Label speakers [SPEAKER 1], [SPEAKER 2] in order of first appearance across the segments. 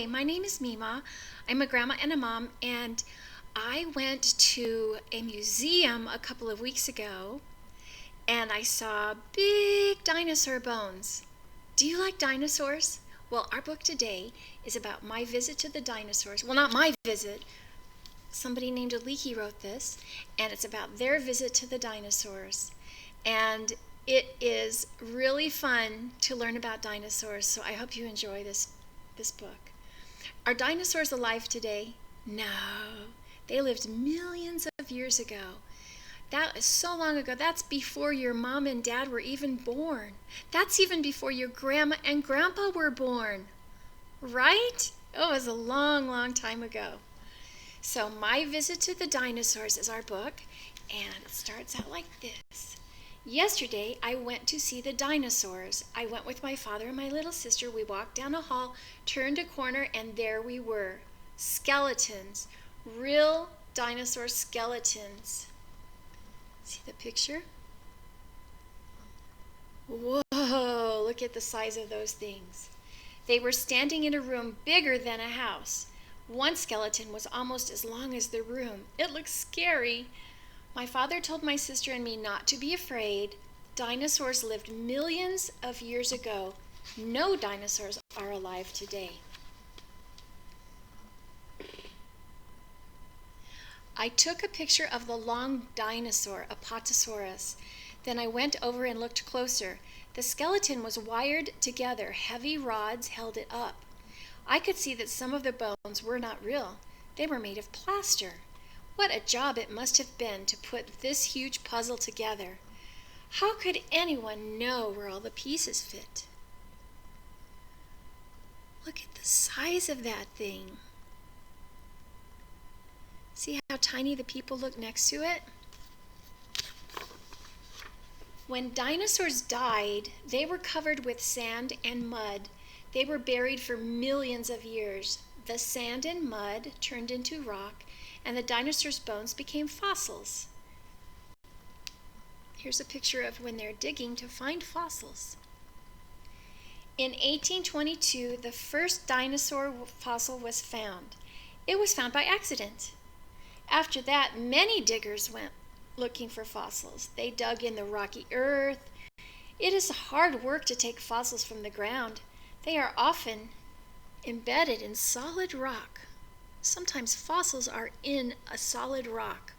[SPEAKER 1] Hi, my name is Mima. I'm a grandma and a mom, and I went to a museum a couple of weeks ago and I saw big dinosaur bones. Do you like dinosaurs? Well, our book today is about my visit to the dinosaurs. Well, not my visit. Somebody named Aliki wrote this, and it's about their visit to the dinosaurs. And it is really fun to learn about dinosaurs, so I hope you enjoy this book. Are dinosaurs alive today? No. They lived millions of years ago. That is so long ago. That's before your mom and dad were even born. That's even before your grandma and grandpa were born. Right? Oh, it was a long, long time ago. So My Visit to the Dinosaurs is our book, and it starts out like this. Yesterday, I went to see the dinosaurs. I went with my father and my little sister. We walked down a hall, turned a corner, and there we were. Skeletons. Real dinosaur skeletons. See the picture? Whoa, look at the size of those things. They were standing in a room bigger than a house. One skeleton was almost as long as the room. It looked scary. My father told my sister and me not to be afraid. Dinosaurs lived millions of years ago. No dinosaurs are alive today. I took a picture of the long dinosaur, Apatosaurus. Then I went over and looked closer. The skeleton was wired together. Heavy rods held it up. I could see that some of the bones were not real. They were made of plaster. What a job it must have been to put this huge puzzle together. How could anyone know where all the pieces fit? Look at the size of that thing. See how tiny the people look next to it? When dinosaurs died, they were covered with sand and mud. They were buried for millions of years. The sand and mud turned into rock, and the dinosaurs' bones became fossils. Here's a picture of when they're digging to find fossils. In 1822, the first dinosaur fossil was found. It was found by accident. After that, many diggers went looking for fossils. They dug in the rocky earth. It is hard work to take fossils from the ground. They are often embedded in solid rock. Sometimes fossils are in a solid rock,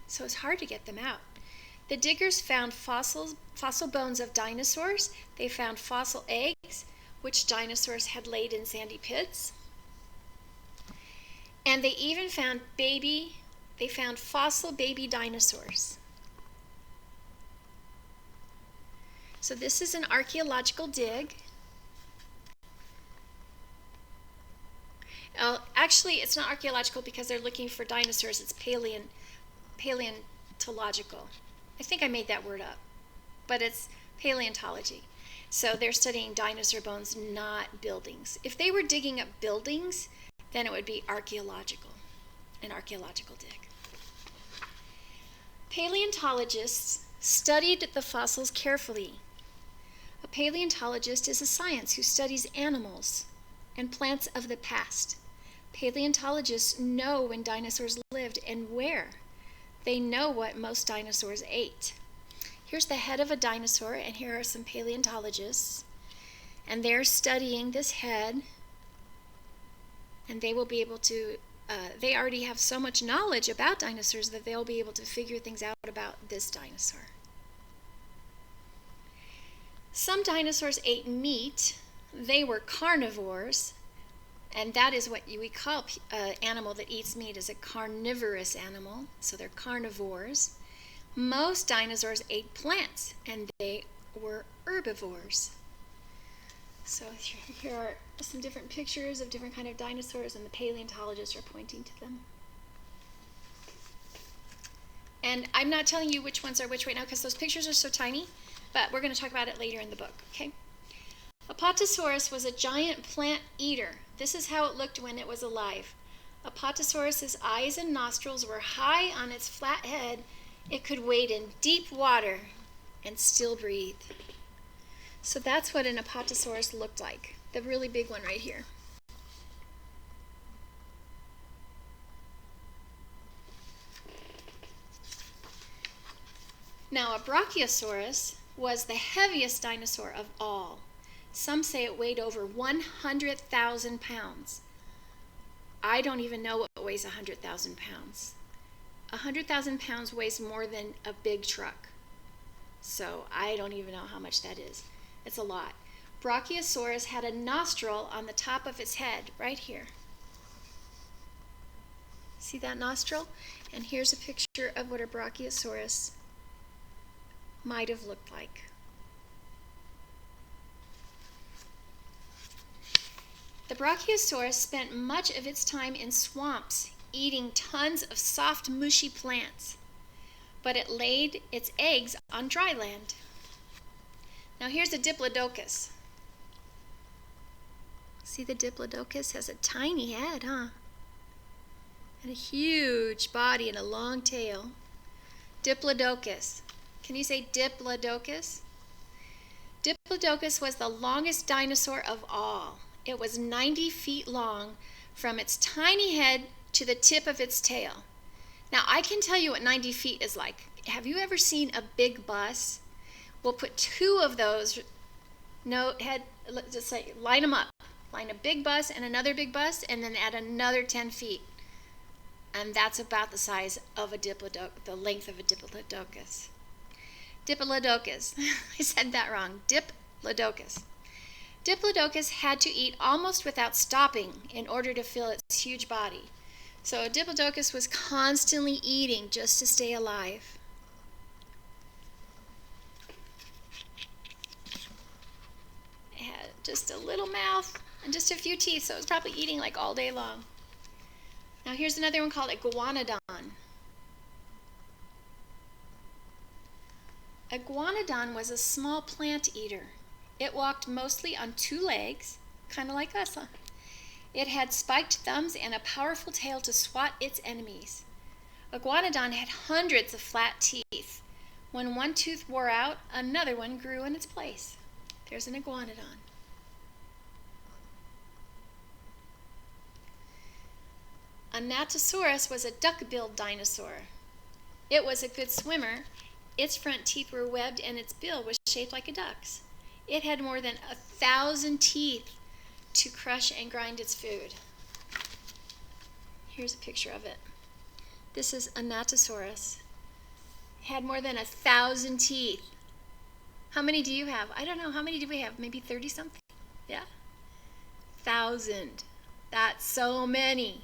[SPEAKER 1] so it's hard to get them out. The diggers found fossil bones of dinosaurs. They found fossil eggs, which dinosaurs had laid in sandy pits. And they even found fossil baby dinosaurs. So this is an archaeological dig. Actually, it's not archaeological because they're looking for dinosaurs. It's paleontological. I think I made that word up, but it's paleontology. So they're studying dinosaur bones, not buildings. If they were digging up buildings, then it would be archaeological, an archaeological dig. Paleontologists studied the fossils carefully. A paleontologist is a science who studies animals and plants of the past. Paleontologists know when dinosaurs lived and where. They know what most dinosaurs ate. Here's the head of a dinosaur, and here are some paleontologists. And they're studying this head, and they will be able to, they already have so much knowledge about dinosaurs that they'll be able to figure things out about this dinosaur. Some dinosaurs ate meat. They were carnivores, and that is what we call an animal that eats meat is a carnivorous animal, so they're carnivores. Most dinosaurs ate plants, and they were herbivores. So here are some different pictures of different kind of dinosaurs, and the paleontologists are pointing to them. And I'm not telling you which ones are which right now because those pictures are so tiny, but we're going to talk about it later in the book, okay? Apatosaurus was a giant plant eater. This is how it looked when it was alive. Apatosaurus's eyes and nostrils were high on its flat head. It could wade in deep water and still breathe. So that's what an Apatosaurus looked like, the really big one right here. Now, a Brachiosaurus was the heaviest dinosaur of all. Some say it weighed over 100,000 pounds. I don't even know what weighs 100,000 pounds. 100,000 pounds weighs more than a big truck. So I don't even know how much that is. It's a lot. Brachiosaurus had a nostril on the top of its head, right here. See that nostril? And here's a picture of what a Brachiosaurus might have looked like. The Brachiosaurus spent much of its time in swamps, eating tons of soft, mushy plants, but it laid its eggs on dry land. Now here's a Diplodocus. See, the Diplodocus has a tiny head, huh? And a huge body and a long tail. Diplodocus. Can you say Diplodocus? Diplodocus was the longest dinosaur of all. It was 90 feet long from its tiny head to the tip of its tail. Now, I can tell you what 90 feet is like. Have you ever seen a big bus? We'll put two of those, just say, line them up. Line a big bus and another big bus, and then add another 10 feet. And that's about the size of the length of a Diplodocus. Diplodocus. I said that wrong. Diplodocus. Diplodocus had to eat almost without stopping in order to fill its huge body. So Diplodocus was constantly eating just to stay alive. It had just a little mouth and just a few teeth, so it was probably eating like all day long. Now here's another one called Iguanodon. Iguanodon was a small plant eater. It walked mostly on two legs, kind of like us, huh? It had spiked thumbs and a powerful tail to swat its enemies. Iguanodon had hundreds of flat teeth. When one tooth wore out, another one grew in its place. There's an Iguanodon. Anatosaurus was a duck-billed dinosaur. It was a good swimmer. Its front teeth were webbed and its bill was shaped like a duck's. It had more than 1,000 teeth to crush and grind its food. Here's a picture of it. This is Anatosaurus. It had more than 1,000 teeth. How many do you have? I don't know. How many do we have? Maybe 30 something? Yeah? 1,000. That's so many.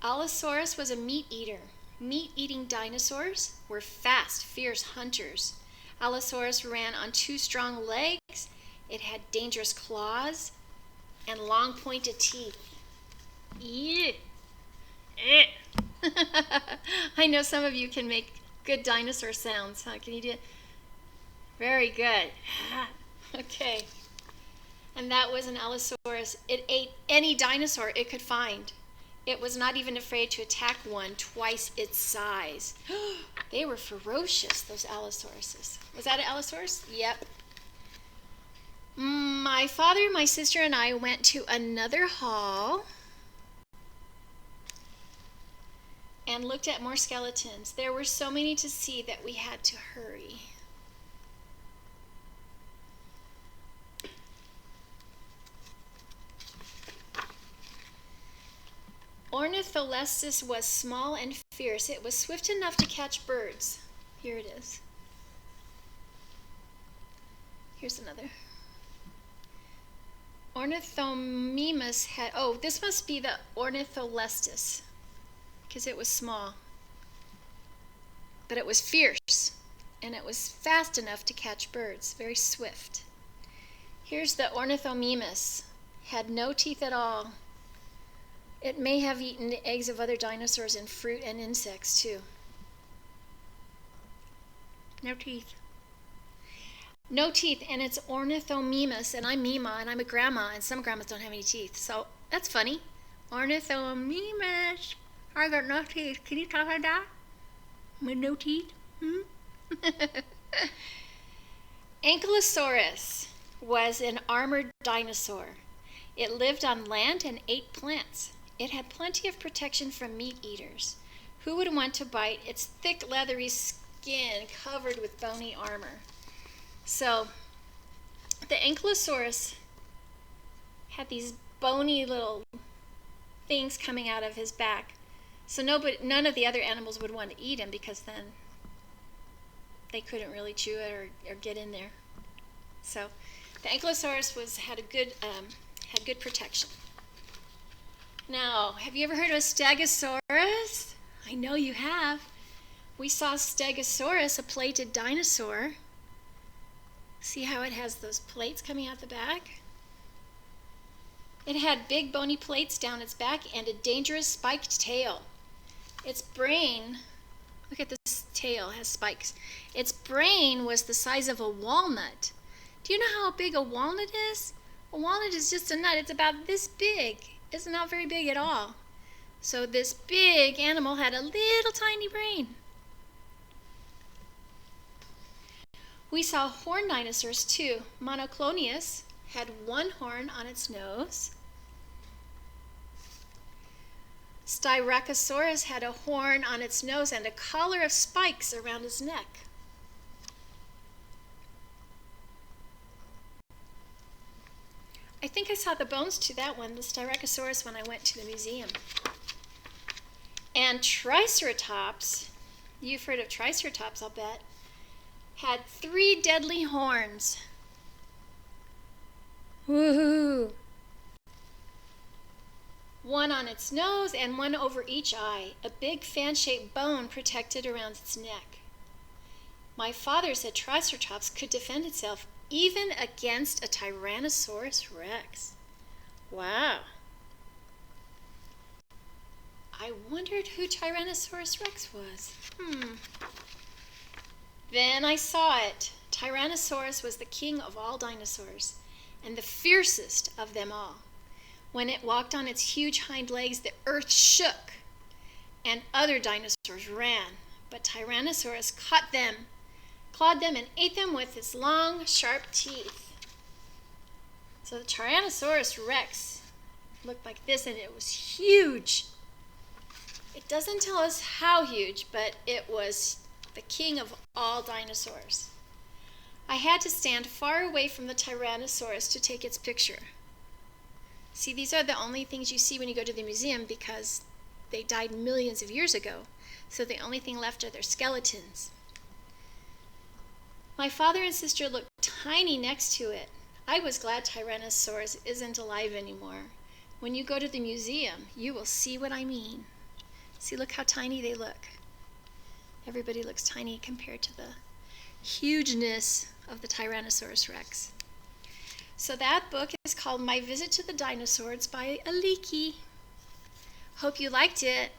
[SPEAKER 1] Allosaurus was a meat eater. Meat-eating dinosaurs were fast, fierce hunters. Allosaurus ran on two strong legs. It had dangerous claws and long pointed teeth. I know some of you can make good dinosaur sounds, huh? Can you do it? Very good. Okay. And that was an Allosaurus. It ate any dinosaur it could find. It was not even afraid to attack one twice its size. They were ferocious, those Allosauruses. Was that an Allosaurus? Yep. My father, my sister, and I went to another hall and looked at more skeletons. There were so many to see that we had to hurry. Ornitholestes was small and fierce. It was swift enough to catch birds. Here it is. Here's another. Ornithomimus had, this must be the Ornitholestes, because it was small. But it was fierce, and it was fast enough to catch birds, very swift. Here's the Ornithomimus. Had no teeth at all. It may have eaten the eggs of other dinosaurs and fruit and insects, too. No teeth. No teeth, and it's Ornithomimus, and I'm Mima, and I'm a grandma, and some grandmas don't have any teeth, so that's funny. Ornithomimus, I got no teeth. Can you talk like that? With no teeth? Ankylosaurus was an armored dinosaur. It lived on land and ate plants. It had plenty of protection from meat eaters. Who would want to bite its thick, leathery skin covered with bony armor? So, the Ankylosaurus had these bony little things coming out of his back. So none of the other animals would want to eat him because then they couldn't really chew it or get in there. So the Ankylosaurus had good protection. Now, have you ever heard of a Stegosaurus? I know you have. We saw Stegosaurus, a plated dinosaur. See how it has those plates coming out the back? It had big bony plates down its back and a dangerous spiked tail. Its brain, look at this tail, it has spikes. Its brain was the size of a walnut. Do you know how big a walnut is? A walnut is just a nut. It's about this big. It's not very big at all. So this big animal had a little tiny brain. We saw horned dinosaurs too. Monoclonius had one horn on its nose. Styracosaurus had a horn on its nose and a collar of spikes around its neck. I think I saw the bones to that one, the Styracosaurus, when I went to the museum. And Triceratops, you've heard of Triceratops, I'll bet, had 3 deadly horns. Woohoo! One on its nose and one over each eye. A big fan-shaped bone protected around its neck. My father said Triceratops could defend itself even against a Tyrannosaurus Rex. Wow. I wondered who Tyrannosaurus Rex was. Then I saw it. Tyrannosaurus was the king of all dinosaurs and the fiercest of them all. When it walked on its huge hind legs, the earth shook and other dinosaurs ran. But Tyrannosaurus caught them, clawed them, and ate them with its long, sharp teeth. So the Tyrannosaurus Rex looked like this, and it was huge. It doesn't tell us how huge, but it was the king of all dinosaurs. I had to stand far away from the Tyrannosaurus to take its picture. See, these are the only things you see when you go to the museum because they died millions of years ago. So the only thing left are their skeletons. My father and sister looked tiny next to it. I was glad Tyrannosaurus isn't alive anymore. When you go to the museum, you will see what I mean. See, look how tiny they look. Everybody looks tiny compared to the hugeness of the Tyrannosaurus Rex. So that book is called My Visit to the Dinosaurs by Aliki. Hope you liked it.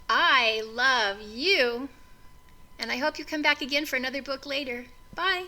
[SPEAKER 1] I love you, and I hope you come back again for another book later. Bye.